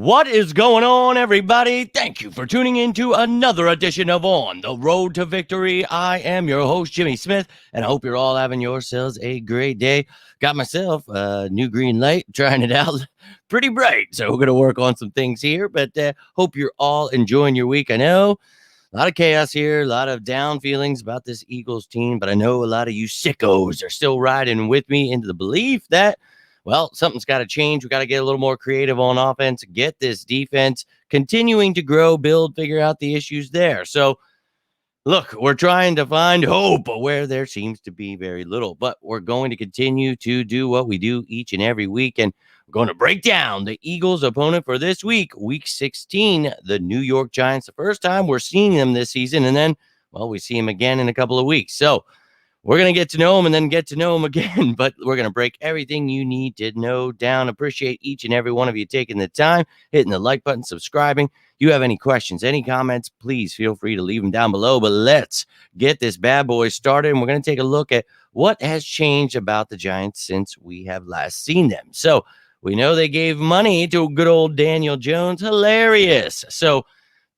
What is going on, everybody? Thank you for tuning in to another edition of On the Road to Victory. I am your host, Jimmy Smith, and I hope you're all having yourselves a great day. Got myself a new green light, trying it out. Pretty bright, so we're going to work on some things here, but hope you're all enjoying your week. I know a lot of chaos here, a lot of down feelings about this Eagles team, but I know a lot of you sickos are still riding with me into the belief that something's got to change. We got to get a little more creative on offense, get this defense continuing to grow, build, figure out the issues there. So, look, we're trying to find hope where there seems to be very little, but we're going to continue to do what we do each and every week. And we're going to break down the Eagles' opponent for this week, week 16, the New York Giants. The first time we're seeing them this season. And then, we see them again in a couple of weeks. So, we're going to get to know them and then get to know them again, but we're going to break everything you need to know down. Appreciate each and every one of you taking the time, hitting the like button, subscribing. You have any questions, any comments, please feel free to leave them down below. But let's get this bad boy started, and we're going to take a look at what has changed about the Giants since we have last seen them. So we know they gave money to good old Daniel Jones. Hilarious. So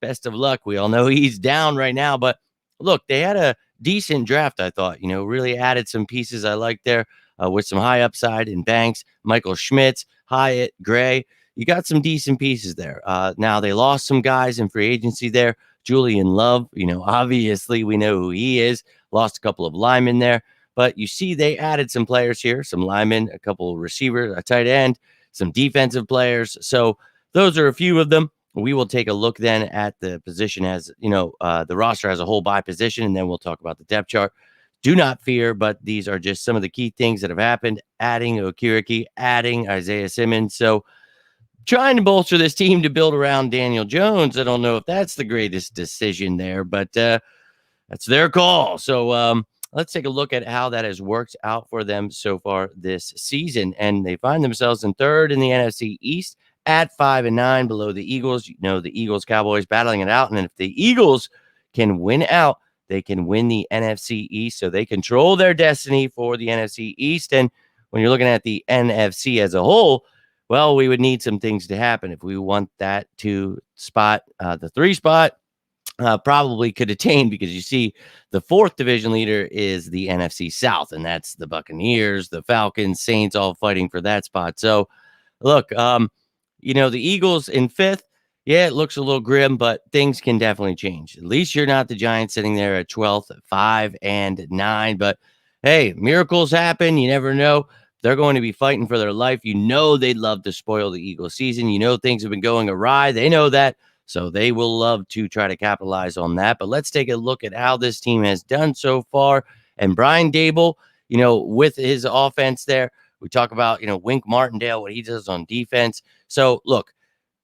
best of luck. We all know he's down right now, but look, they had a decent draft, I thought. Really added some pieces I like there with some high upside in Banks, Michael Schmitz, Hyatt, Gray. You got some decent pieces there. Now they lost some guys in free agency there. Julian Love, obviously we know who he is. Lost a couple of linemen there, but you see they added some players here, some linemen, a couple of receivers, a tight end, some defensive players. So those are a few of them. We will take a look then at the position as, the roster as a whole by position, and then we'll talk about the depth chart. Do not fear, but these are just some of the key things that have happened. Adding Okiriki, adding Isaiah Simmons. So trying to bolster this team to build around Daniel Jones. I don't know if that's the greatest decision there, but that's their call. So let's take a look at how that has worked out for them so far this season. And they find themselves in third in the NFC East at 5-9, below the Eagles. The Eagles, Cowboys battling it out. And then if the Eagles can win out, they can win the NFC East. So they control their destiny for the NFC East. And when you're looking at the NFC as a whole, we would need some things to happen if we want that to spot, the 3 spot. Probably could attain, because you see the 4th division leader is the NFC South, and that's the Buccaneers, the Falcons, Saints, all fighting for that spot. So look, the Eagles in 5th, it looks a little grim, but things can definitely change. At least you're not the Giants sitting there at 12th, 5-9. But hey, miracles happen. You never know. They're going to be fighting for their life. They'd love to spoil the Eagles season. Things have been going awry. They know that. So they will love to try to capitalize on that. But let's take a look at how this team has done so far. And Brian Daboll, with his offense there, we talk about, Wink Martindale, what he does on defense. So look,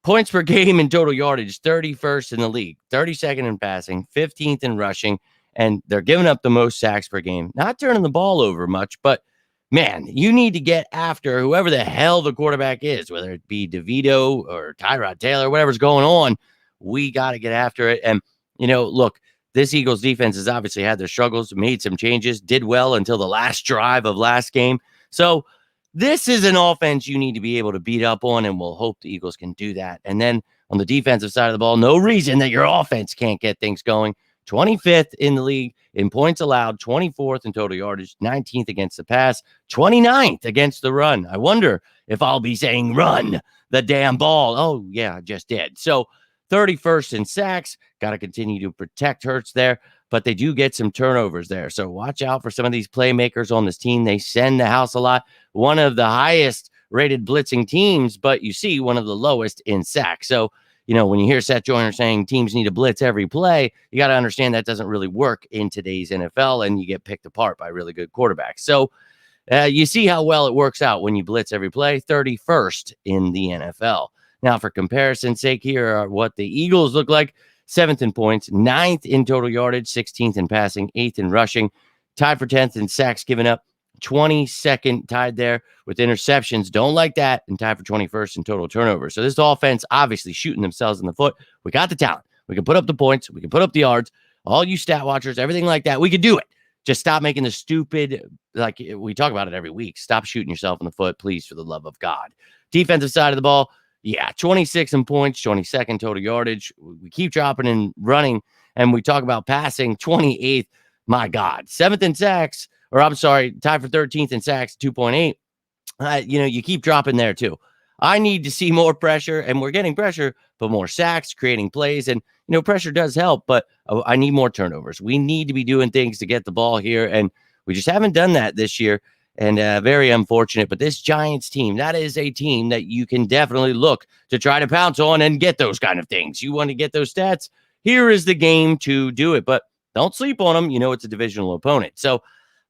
points per game in total yardage, 31st in the league, 32nd in passing, 15th in rushing, and they're giving up the most sacks per game. Not turning the ball over much, but man, you need to get after whoever the hell the quarterback is, whether it be DeVito or Tyrod Taylor, whatever's going on. We got to get after it. And, look, this Eagles defense has obviously had their struggles, made some changes, did well until the last drive of last game. So this is an offense you need to be able to beat up on, and we'll hope the Eagles can do that. And then on the defensive side of the ball, no reason that your offense can't get things going. 25th in the league in points allowed, 24th in total yardage, 19th against the pass, 29th against the run. I wonder if I'll be saying run the damn ball. Oh, yeah, I just did. So 31st in sacks. Got to continue to protect Hurts there, but they do get some turnovers there. So watch out for some of these playmakers on this team. They send the house a lot. One of the highest rated blitzing teams, but you see one of the lowest in sacks. So, when you hear Seth Joyner saying teams need to blitz every play, you got to understand that doesn't really work in today's NFL, and you get picked apart by really good quarterbacks. So you see how well it works out when you blitz every play, 31st in the NFL. Now, for comparison's sake, here are what the Eagles look like. 7th in points, 9th in total yardage, 16th in passing, 8th in rushing, tied for 10th in sacks given up, 22nd tied there with interceptions. Don't like that. And tied for 21st in total turnovers. So this offense obviously shooting themselves in the foot. We got the talent. We can put up the points. We can put up the yards. All you stat watchers, everything like that, we could do it. Just stop making the stupid, like we talk about it every week. Stop shooting yourself in the foot, please, for the love of God. Defensive side of the ball, Yeah, 26 in points, 22nd total yardage. We keep dropping in running, and we talk about passing, 28th. My God, 7th in sacks, or I'm sorry, tied for 13th in sacks, 2.8. You keep dropping there too. I need to see more pressure, and we're getting pressure, but more sacks, creating plays, and pressure does help. But I need more turnovers. We need to be doing things to get the ball here, and we just haven't done that this year. And very unfortunate. But this Giants team, that is a team that you can definitely look to try to pounce on and get those kind of things. You want to get those stats? Here is the game to do it. But don't sleep on them. It's a divisional opponent. So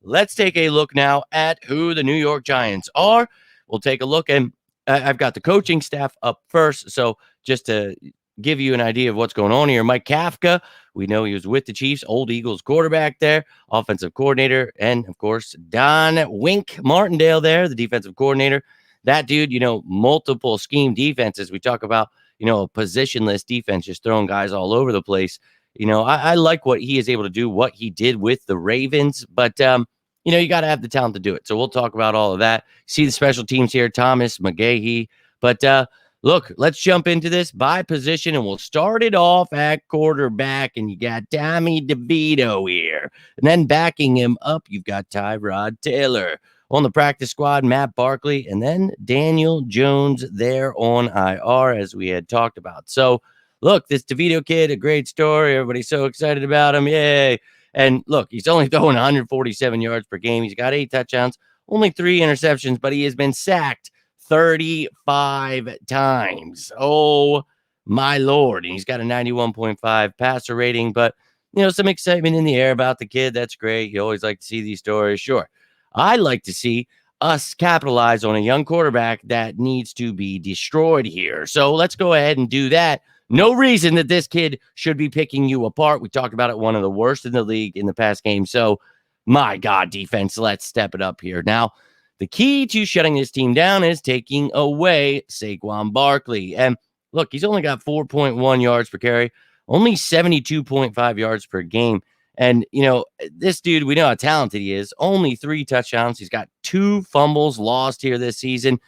let's take a look now at who the New York Giants are. We'll take a look, and I've got the coaching staff up first. So just to give you an idea of what's going on here, Mike Kafka, we know he was with the Chiefs, old Eagles quarterback there, offensive coordinator, and of course, Don Wink Martindale there, the defensive coordinator. That dude, multiple scheme defenses. We talk about, a positionless defense, just throwing guys all over the place. I like what he is able to do, what he did with the Ravens, but you got to have the talent to do it. So we'll talk about all of that. See the special teams here, Thomas McGahee. But look, let's jump into this by position, and we'll start it off at quarterback. And you got Tommy DeVito here. And then backing him up, you've got Tyrod Taylor. On the practice squad, Matt Barkley, and then Daniel Jones there on IR, as we had talked about. So, look, this DeVito kid, a great story. Everybody's so excited about him. Yay. And look, he's only throwing 147 yards per game. He's got 8 touchdowns, only 3 interceptions, but he has been sacked 35 times. Oh, my Lord. And he's got a 91.5 passer rating, but, some excitement in the air about the kid. That's great. You always like to see these stories. Sure. I like to see us capitalize on a young quarterback that needs to be destroyed here. So let's go ahead and do that. No reason that this kid should be picking you apart. We talked about it, one of the worst in the league in the past game. So, my God, defense, let's step it up here. Now, the key to shutting this team down is taking away Saquon Barkley. And look, he's only got 4.1 yards per carry, only 72.5 yards per game. And, this dude, we know how talented he is. Only 3 touchdowns. He's got 2 fumbles lost here this season.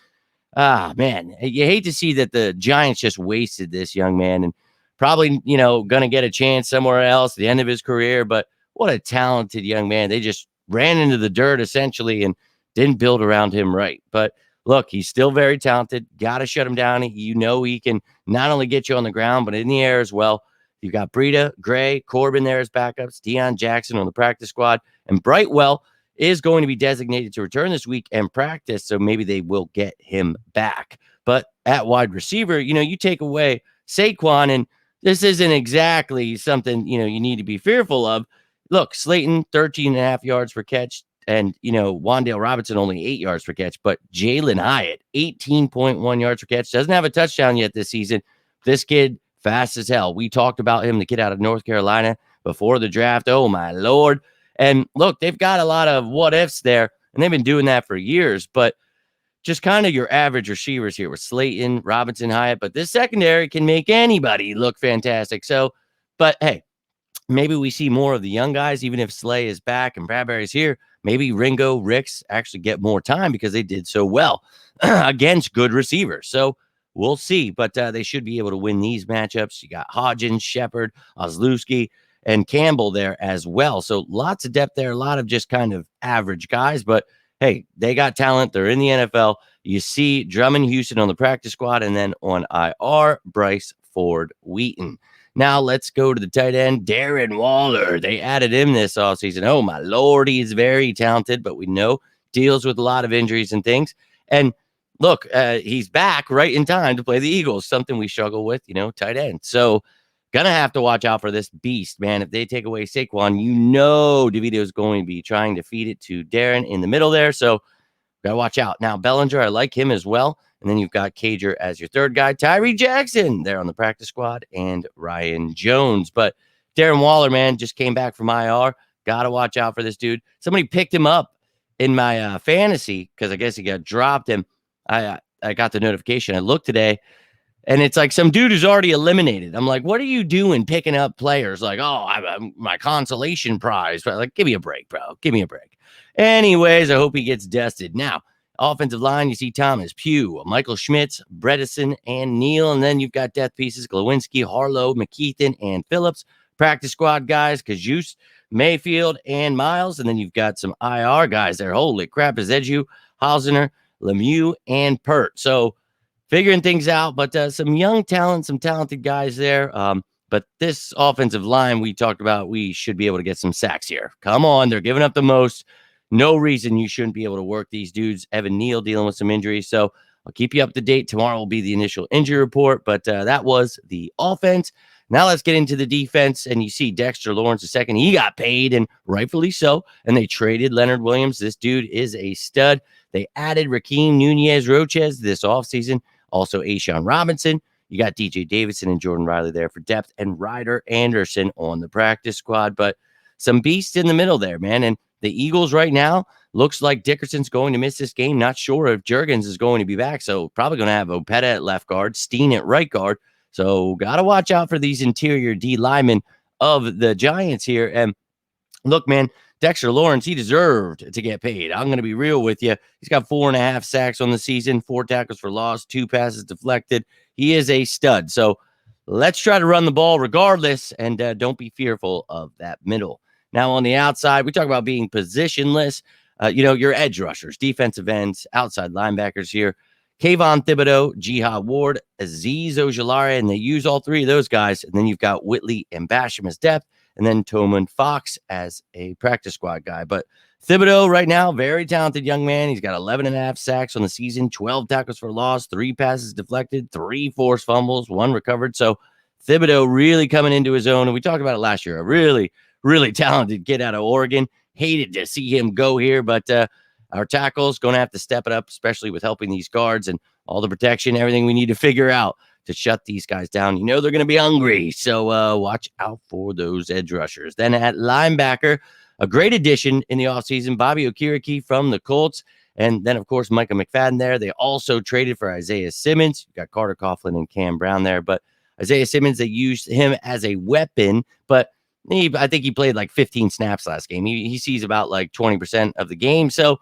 Ah, man, you hate to see that the Giants just wasted this young man, and probably, going to get a chance somewhere else at the end of his career. But what a talented young man. They just ran into the dirt essentially and didn't build around him right. But look, he's still very talented. Got to shut him down. He can not only get you on the ground, but in the air as well. You've got Breida, Gray, Corbin there as backups, Deion Jackson on the practice squad, and Brightwell is going to be designated to return this week and practice, so maybe they will get him back. But at wide receiver, you take away Saquon, and this isn't exactly something, you need to be fearful of. Look, Slayton, 13.5 yards per catch, and, Wan'Dale Robinson, only 8 yards per catch, but Jalen Hyatt, 18.1 yards per catch, doesn't have a touchdown yet this season. This kid, fast as hell. We talked about him, the kid out of North Carolina, before the draft. Oh, my Lord. And look, they've got a lot of what ifs there, and they've been doing that for years. But just kind of your average receivers here with Slayton, Robinson, Hyatt. But this secondary can make anybody look fantastic. So, but hey, maybe we see more of the young guys, even if Slay is back and Bradbury's here. Maybe Ringo, Ricks actually get more time because they did so well against good receivers. So we'll see. But they should be able to win these matchups. You got Hodgins, Shepard, Ozlowski, and Campbell there as well. So lots of depth there, a lot of just kind of average guys. But hey, they got talent. They're in the NFL. You see Drummond Houston on the practice squad, and then on IR, Bryce Ford Wheaton. Now let's go to the tight end, Darren Waller. They added him this offseason. Oh, my Lord, he's very talented, but we know deals with a lot of injuries and things. And look, he's back right in time to play the Eagles, something we struggle with, tight end. So gonna have to watch out for this beast, man. If they take away Saquon, DeVito is going to be trying to feed it to Darren in the middle there. So gotta watch out. Now, Bellinger, I like him as well. And then you've got Cager as your third guy, Tyree Jackson there on the practice squad, and Ryan Jones. But Darren Waller, man, just came back from IR. Gotta watch out for this dude. Somebody picked him up in my fantasy because I guess he got dropped. And I got the notification. I looked today, and it's like some dude who's already eliminated. I'm like, what are you doing picking up players? Like, oh, I'm my consolation prize. But like, give me a break, bro. Give me a break. Anyways, I hope he gets dusted. Now, Offensive line, you see Thomas, Pugh, Michael Schmitz, Bredesen, and Neal. And then you've got death pieces, Glowinski, Harlow, McKeithen, and Phillips. Practice squad guys, Kajus, Mayfield, and Miles. And then you've got some IR guys there. Holy crap, is Edu, Hausner, Lemieux, and Pert. So figuring things out, but some young talent, some talented guys there. But this offensive line we talked about, we should be able to get some sacks here. Come on, they're giving up the most. No reason you shouldn't be able to work these dudes. Evan Neal dealing with some injuries. So I'll keep you up to date. Tomorrow will be the initial injury report, but that was the offense. Now let's get into the defense. And you see Dexter Lawrence II. He got paid, and rightfully so. And they traded Leonard Williams. This dude is a stud. They added Raheem Nunez-Roches this offseason. Also, Ashawn Robinson. You got DJ Davidson and Jordan Riley there for depth, and Ryder Anderson on the practice squad. But some beasts in the middle there, man. And the Eagles right now, looks like Dickerson's going to miss this game. Not sure if Juergens is going to be back. So probably going to have Opeta at left guard, Steen at right guard. So got to watch out for these interior D linemen of the Giants here. And look, man, Dexter Lawrence, he deserved to get paid. I'm going to be real with you. He's got 4.5 sacks on the season, 4 tackles for loss, 2 passes deflected. He is a stud. So let's try to run the ball regardless, and don't be fearful of that middle. Now on the outside, we talk about being positionless. Your edge rushers, defensive ends, outside linebackers here. Kayvon Thibodeau, Jihad Ward, Azeez Ojulari, and they use all 3 of those guys. And then you've got Whitley and Basham as depth, and then Toman Fox as a practice squad guy. But Thibodeau right now, very talented young man. He's got 11.5 sacks on the season, 12 tackles for loss, 3 passes deflected, 3 forced fumbles, 1 recovered. So Thibodeau really coming into his own. And we talked about it last year. A really, really talented kid out of Oregon. Hated to see him go here, but our tackles going to have to step it up, especially with helping these guards and all the protection, everything we need to figure out to shut these guys down. You know they're going to be hungry, so watch out for those edge rushers. Then at linebacker, a great addition in the offseason, Bobby Okereke from the Colts, and then, of course, Micah McFadden there. They also traded for Isaiah Simmons. You got Carter Coughlin and Cam Brown there, but Isaiah Simmons, they used him as a weapon, but I think he played like 15 snaps last game. He sees about like 20% of the game, so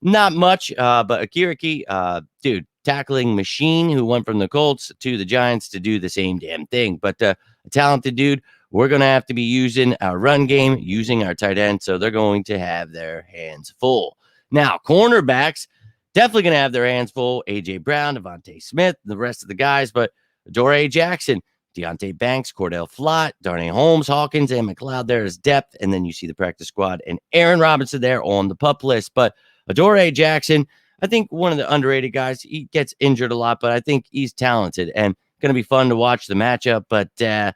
not much, but Okereke, dude, tackling machine who went from the Colts to the Giants to do the same damn thing. But a talented dude. We're going to have to be using our run game, using our tight end, so they're going to have their hands full. Now, cornerbacks, definitely going to have their hands full. A.J. Brown, Devontae Smith, the rest of the guys, but Adoree Jackson, Deonte Banks, Cordell Flott, Darnay Holmes, Hawkins, and McLeod there is depth. And then you see the practice squad and Aaron Robinson there on the PUP list. But Adoree Jackson, I think one of the underrated guys. He gets injured a lot, but I think he's talented and going to be fun to watch the matchup. But I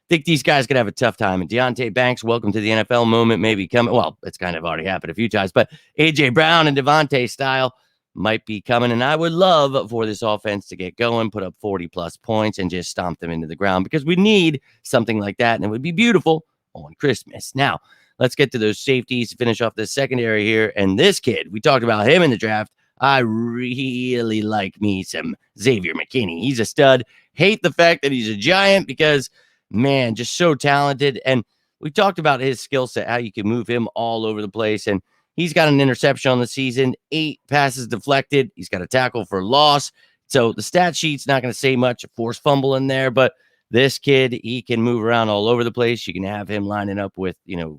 think these guys could have a tough time. And Deonte Banks, welcome to the NFL moment, maybe coming. Well, it's kind of already happened a few times, but A.J. Brown and Devontae style might be coming. And I would love for this offense to get going, put up 40-plus points, and just stomp them into the ground because we need something like that, and it would be beautiful on Christmas. Now, let's get to those safeties to finish off the secondary here. And this kid, we talked about him in the draft. I really like me some Xavier McKinney. He's a stud. Hate the fact that he's a Giant because, man, just so talented. And we talked about his skill set, how you can move him all over the place. And he's got an interception on the season, 8 passes deflected. He's got a tackle for loss. So the stat sheet's not going to say much, a forced fumble in there, but this kid, he can move around all over the place. You can have him lining up with,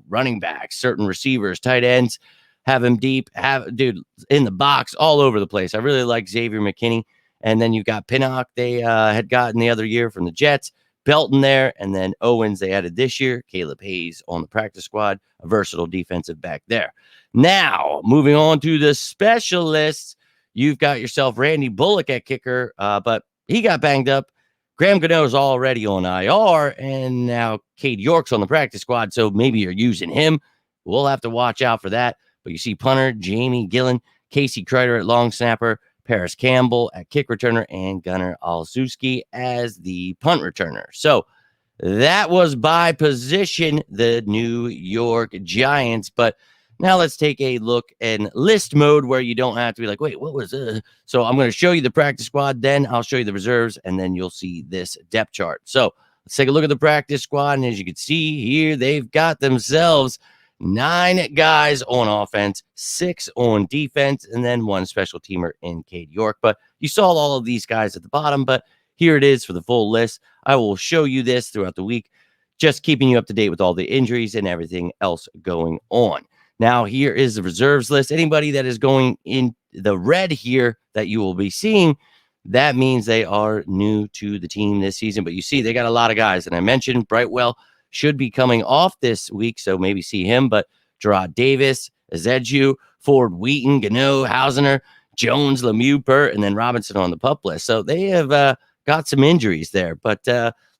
running backs, certain receivers, tight ends, have him deep, dude in the box, all over the place. I really like Xavier McKinney. And then you've got Pinnock they had gotten the other year from the Jets, Belton there, and then Owens they added this year, Caleb Hayes on the practice squad, a versatile defensive back there. Now, moving on to the specialists, you've got yourself Randy Bullock at kicker, but he got banged up. Graham Gano is already on IR, and now Cade York's on the practice squad, so maybe you're using him. We'll have to watch out for that. But you see punter Jamie Gillen, Casey Kreider at long snapper, Paris Campbell at kick returner, and Gunnar Olszewski as the punt returner. So that was by position the New York Giants. But now let's take a look in list mode where you don't have to be like, wait, what was it? So I'm going to show you the practice squad, then I'll show you the reserves, and then you'll see this depth chart. So let's take a look at the practice squad. And as you can see here, they've got themselves 9 guys on offense, 6 on defense, and then 1 special teamer in Cade York. But you saw all of these guys at the bottom, but here it is for the full list. I will show you this throughout the week, just keeping you up to date with all the injuries and everything else going on. Now, here is the reserves list. Anybody that is going in the red here that you will be seeing, that means they are new to the team this season. But you see, they got a lot of guys. And I mentioned Brightwell should be coming off this week, so maybe see him. But Gerard Davis, Ezeju, Ford Wheaton, Gano, Hausener, Jones, Lemieux, Pert, and then Robinson on the pup list. So they have got some injuries there. But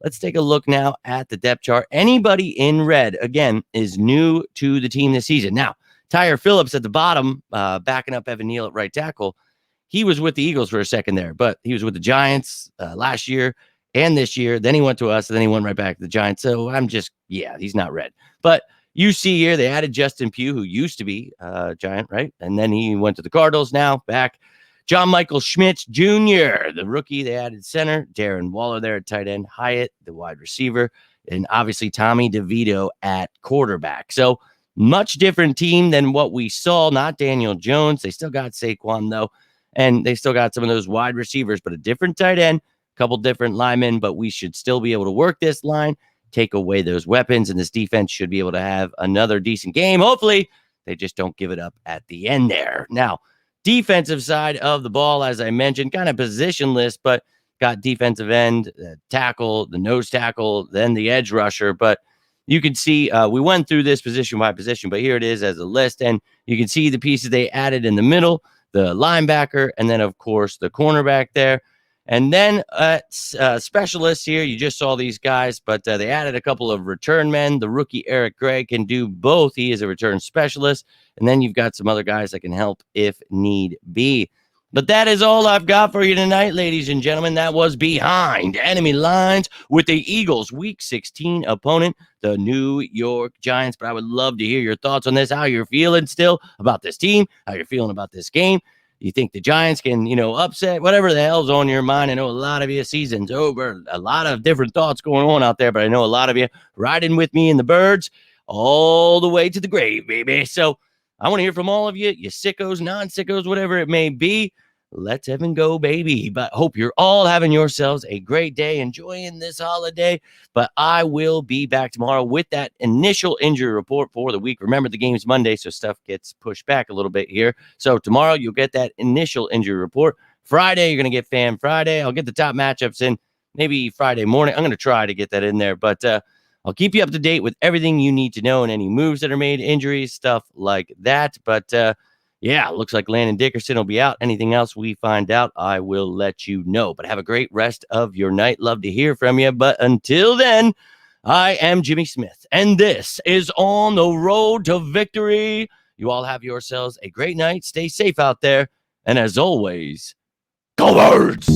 let's take a look now at the depth chart. Anybody in red, again, is new to the team this season. Now, Tyre Phillips at the bottom, backing up Evan Neal at right tackle. He was with the Eagles for a second there, but he was with the Giants last year and this year. Then he went to us, and then he went right back to the Giants. So I'm just, he's not red. But you see here, they added Justin Pugh, who used to be a Giant, right? And then he went to the Cardinals, now back. John Michael Schmitz Jr., the rookie, they added center. Darren Waller there at tight end. Hyatt, the wide receiver. And obviously Tommy DeVito at quarterback. So much different team than what we saw. Not Daniel Jones. They still got Saquon, though. And they still got some of those wide receivers, but a different tight end, a couple different linemen. But we should still be able to work this line, take away those weapons, and this defense should be able to have another decent game. Hopefully, they just don't give it up at the end there. Now, defensive side of the ball, as I mentioned, kind of positionless, but got defensive end, tackle, the nose tackle, then the edge rusher. But you can see we went through this position by position, but here it is as a list. And you can see the pieces they added in the middle, the linebacker, and then, of course, the cornerback there. And then specialists here, you just saw these guys, but they added a couple of return men. The rookie Eric Gray can do both. He is a return specialist. And then you've got some other guys that can help if need be. But that is all I've got for you tonight, ladies and gentlemen. That was Behind Enemy Lines with the Eagles' Week 16 opponent, the New York Giants. But I would love to hear your thoughts on this, how you're feeling still about this team, how you're feeling about this game. You think the Giants can, upset, whatever the hell's on your mind. I know a lot of you, season's over, a lot of different thoughts going on out there, but I know a lot of you riding with me in the birds all the way to the grave, baby. So I want to hear from all of you, you sickos, non-sickos, whatever it may be. Let's heaven go, baby. But hope you're all having yourselves a great day, enjoying this holiday. But I will be back tomorrow with that initial injury report for the week. Remember, the game's Monday, so stuff gets pushed back a little bit here. So tomorrow, you'll get that initial injury report. Friday, you're going to get Fan Friday. I'll get the top matchups in maybe Friday morning. I'm going to try to get that in there. But I'll keep you up to date with everything you need to know and any moves that are made, injuries, stuff like that. But looks like Landon Dickerson will be out. Anything else we find out, I will let you know. But have a great rest of your night. Love to hear from you. But until then, I am Jimmy Smith, and this is On the Road to Victory. You all have yourselves a great night. Stay safe out there. And as always, go Birds!